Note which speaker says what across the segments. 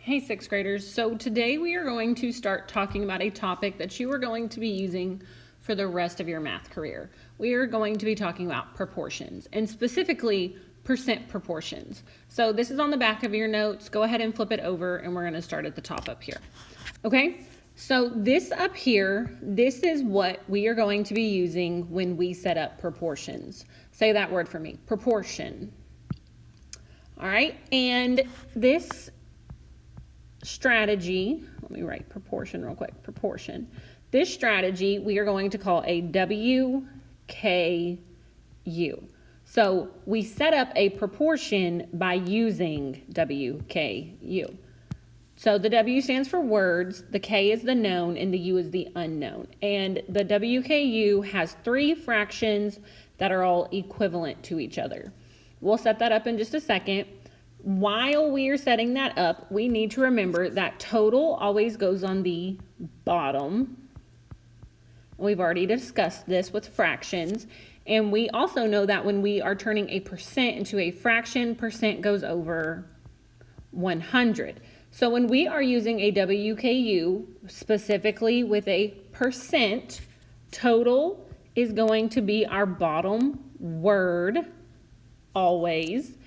Speaker 1: Hey, sixth graders. So today we are going to start talking about a topic that you are going to be using for the rest of your math career. We are going to be talking about proportions, and specifically percent proportions. So this is on the back of your notes. Go ahead and flip it over, and we're going to start at the top up here. Okay, so this up here, this is what we are going to be using when we set up proportions. Say that word for me, proportion. All right, and this strategy, let me write proportion real quick, proportion. This strategy we are going to call a WKU. So we set up a proportion by using WKU. So the W stands for words, the K is the known, and the U is the unknown. And the WKU has three fractions that are all equivalent to each other. We'll set that up in just a second. While we are setting that up, we need to remember that total always goes on the bottom. We've already discussed this with fractions. And we also know that when we are turning a percent into a fraction, percent goes over 100. So when we are using a WKU, specifically with a percent, total is going to be our bottom word, always.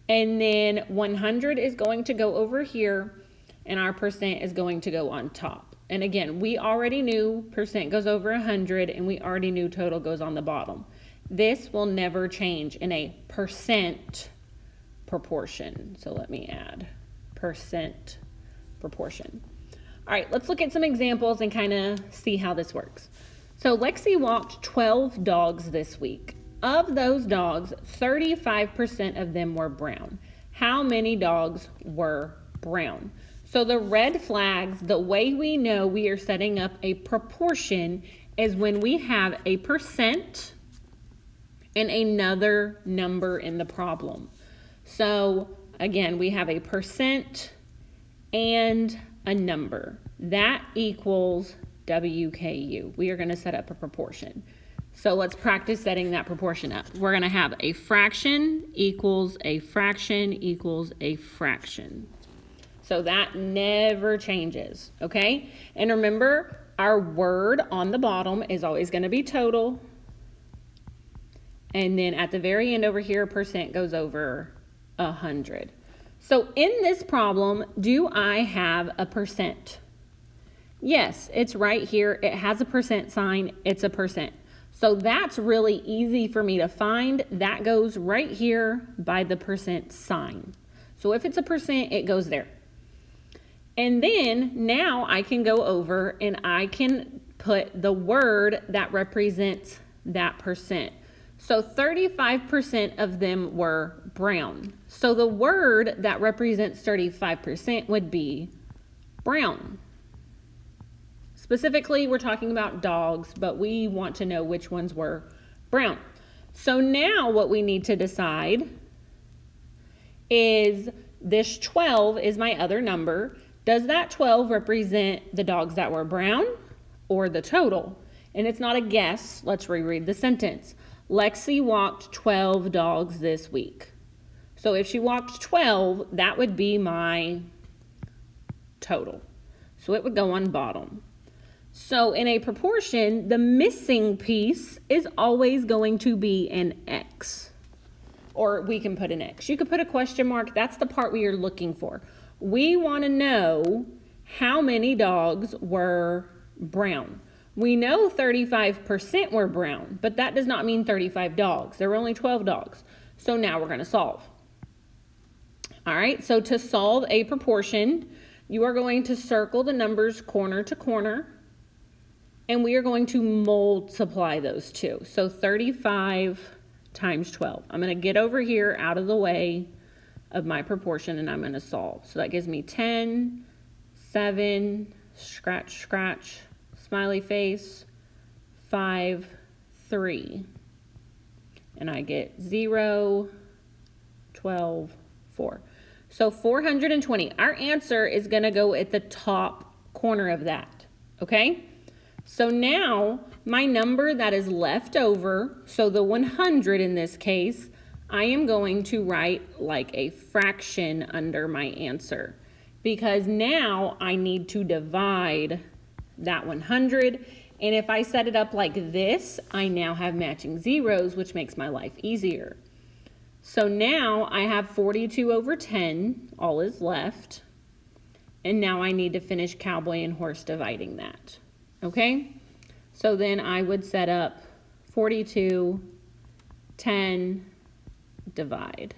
Speaker 1: And then 100 is going to go over here, and our percent is going to go on top. And again, we already knew percent goes over 100, and we already knew total goes on the bottom. This will never change in a percent proportion. So let me add percent proportion. All right, let's look at some examples and kind of see how this works. So Lexi walked 12 dogs this week. Of those dogs, 35% of them were brown. How many dogs were brown? So the red flags, the way we know we are setting up a proportion is when we have a percent and another number in the problem. So again, we have a percent and a number. That equals WKU. We are going to set up a proportion. So let's practice setting that proportion up. We're going to have a fraction equals a fraction equals a fraction. So that never changes, okay? And remember, our word on the bottom is always going to be total. And then at the very end over here, percent goes over 100. So in this problem, do I have a percent? Yes, it's right here. It has a percent sign. It's a percent. So that's really easy for me to find. That goes right here by the percent sign. So if it's a percent, it goes there. And then now I can go over and I can put the word that represents that percent. So 35% of them were brown. So the word that represents 35% would be brown. Specifically, we're talking about dogs, but we want to know which ones were brown. So now what we need to decide is this 12 is my other number. Does that 12 represent the dogs that were brown or the total? And it's not a guess. Let's reread the sentence. Lexi walked 12 dogs this week. So if she walked 12, that would be my total. So it would go on bottom. So in a proportion, the missing piece is always going to be an X. Or we can put an X. You could put a question mark. That's the part we are looking for. We want to know how many dogs were brown. We know 35% were brown, but that does not mean 35 dogs. There were only 12 dogs. So now we're going to solve. All right, so to solve a proportion, you are going to circle the numbers corner to corner. And we are going to multiply those two. So 35 times 12. I'm going to get over here out of the way of my proportion and I'm going to solve. So that gives me 10, 7, scratch, scratch, smiley face, 5, 3. And I get 0, 12, 4. So 420. Our answer is going to go at the top corner of that. Okay? So now my number that is left over, so the 100 in this case, I am going to write like a fraction under my answer. because now I need to divide that 100. And if I set it up like this, I now have matching zeros, which makes my life easier. So now I have 42 over 10, all is left. And now I need to finish cowboy and horse dividing that, okay? So then I would set up 42, 10, divide.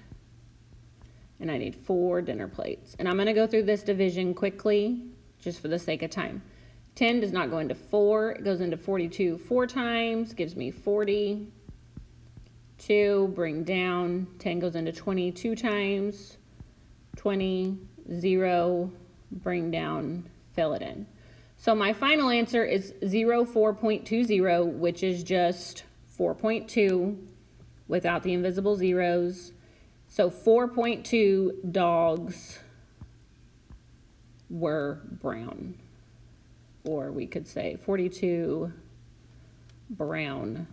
Speaker 1: And I need 4 dinner plates. And I'm gonna go through this division quickly, just for the sake of time. 10 does not go into 4, it goes into 42 4 times, gives me 40. 2, bring down, 10 goes into 20 2 times, 20, 0, bring down, fill it in. So my final answer is 04.20, which is just 4.2 without the invisible zeros. So 4.2 dogs were brown. Or we could say 4.2 brown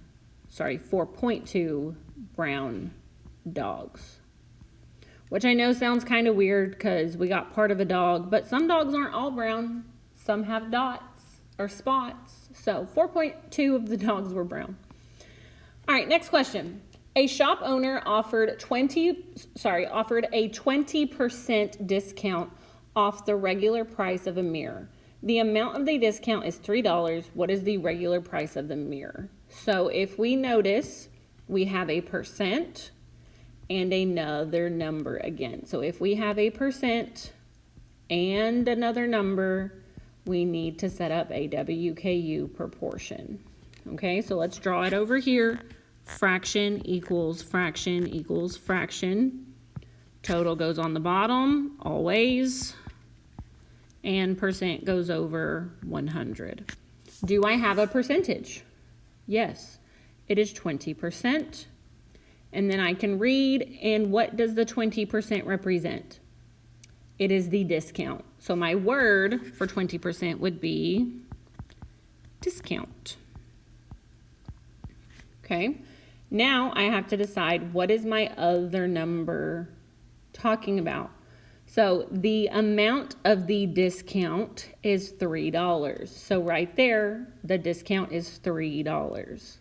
Speaker 1: dogs. Which I know sounds kind of weird because we got part of a dog, but some dogs aren't all brown. Some have dots or spots. So 4.2 of the dogs were brown. All right, next question. A shop owner offered a 20% discount off the regular price of a mirror. The amount of the discount is $3. What is the regular price of the mirror? So if we notice, we have a percent and another number again. So if we have a percent and another number, we need to set up a WKU proportion. Okay, so let's draw it over here. Fraction equals fraction equals fraction. Total goes on the bottom, always. And percent goes over 100. Do I have a percentage? Yes, it is 20%. And then I can read, and what does the 20% represent? It is the discount. So my word for 20% would be discount. Okay, now I have to decide what is my other number talking about. So the amount of the discount is $3. So right there, the discount is $3.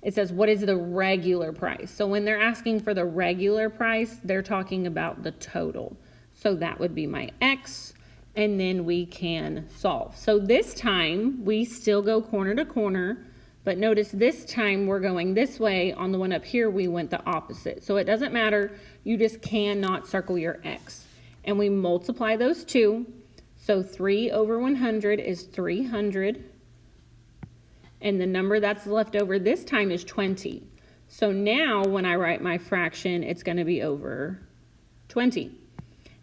Speaker 1: It says, what is the regular price? So when they're asking for the regular price, they're talking about the total. So that would be my X, and then we can solve. So this time, we still go corner to corner, but notice this time we're going this way. On the one up here, we went the opposite. So it doesn't matter, you just cannot circle your X. And we multiply those two. So 3 over 100 is 300. And the number that's left over this time is 20. So now when I write my fraction, it's going to be over 20.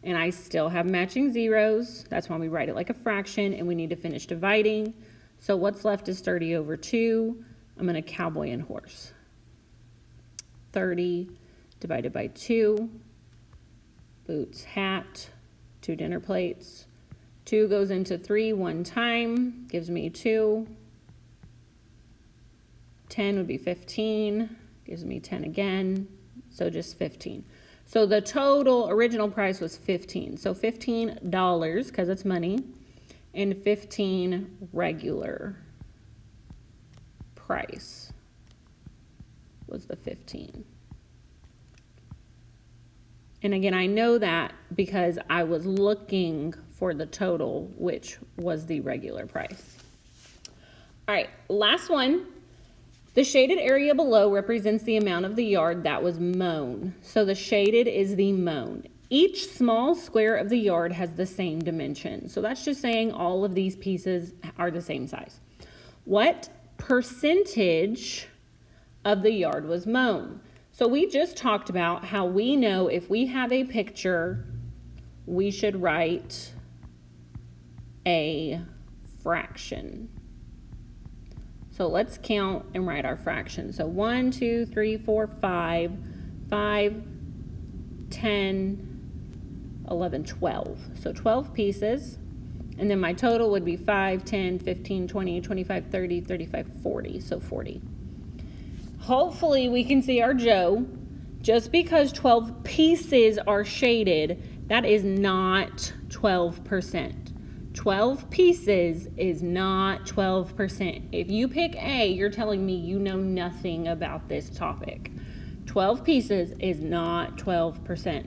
Speaker 1: And I still have matching zeros. That's why we write it like a fraction, and we need to finish dividing. So what's left is 30 over 2. I'm going to cowboy and horse. 30 divided by 2. Boots, hat, 2 dinner plates. 2 goes into 3 one time, gives me 2. 10 would be 15, gives me 10 again, so just 15. So the total original price was 15. So $15, because it's money, and 15 regular price was the 15. And again, I know that because I was looking for the total, which was the regular price. All right, last one. The shaded area below represents the amount of the yard that was mown. So the shaded is the mown. Each small square of the yard has the same dimension. So that's just saying all of these pieces are the same size. What percentage of the yard was mown? So we just talked about how we know if we have a picture, we should write a fraction. So let's count and write our fraction. So 1, 2, 3, 4, 5, 5, 10, 11, 12. So 12 pieces. And then my total would be 5, 10, 15, 20, 25, 30, 35, 40. So 40. Hopefully we can see our Joe. Just because 12 pieces are shaded That is not 12%. 12 pieces is not 12%. If you pick A, you're telling me you know nothing about this topic. 12 pieces is not 12%.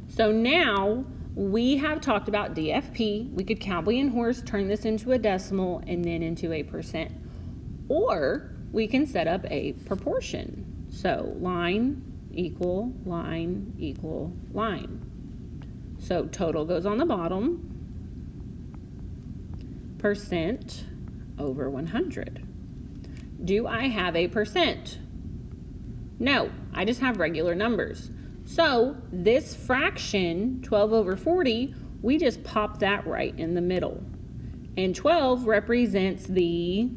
Speaker 1: So now we have talked about DFP. We could cowboy and horse, turn this into a decimal and then into a percent. Or we can set up a proportion. So line equal line equal line. So total goes on the bottom. Percent over 100. Do I have a percent? No, I just have regular numbers. So this fraction, 12 over 40, we just pop that right in the middle. And 12 represents the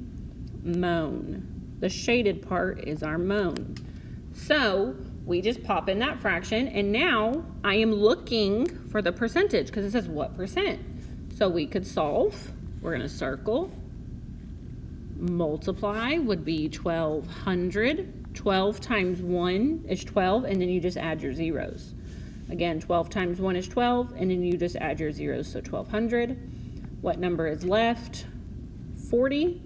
Speaker 1: mone. The shaded part is our mone. So we just pop in that fraction, and now I am looking for the percentage because it says what percent. So we could solve. We're going to circle. Multiply would be 1200. 12 times 1 is 12, and then you just add your zeros. Again, 12 times 1 is 12, and then you just add your zeros, so 1200. What number is left? 40.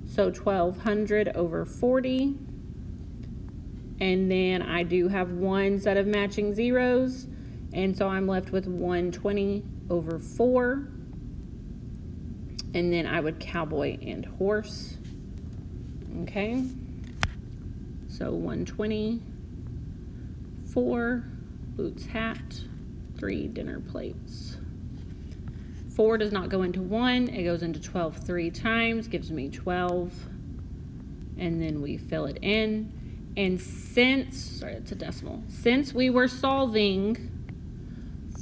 Speaker 1: So 1200 over 40. And then I do have one set of matching zeros, and so I'm left with 120 over 4. And then I would cowboy and horse. Okay. So 120, 4, boots, hat, 3 dinner plates. 4 does not go into 1. It goes into 12 3 times, gives me 12. And then we fill it in. And since we were solving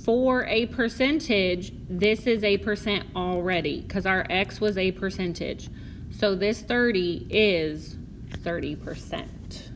Speaker 1: for a percentage, this is a percent already because our X was a percentage. So this 30 is 30%.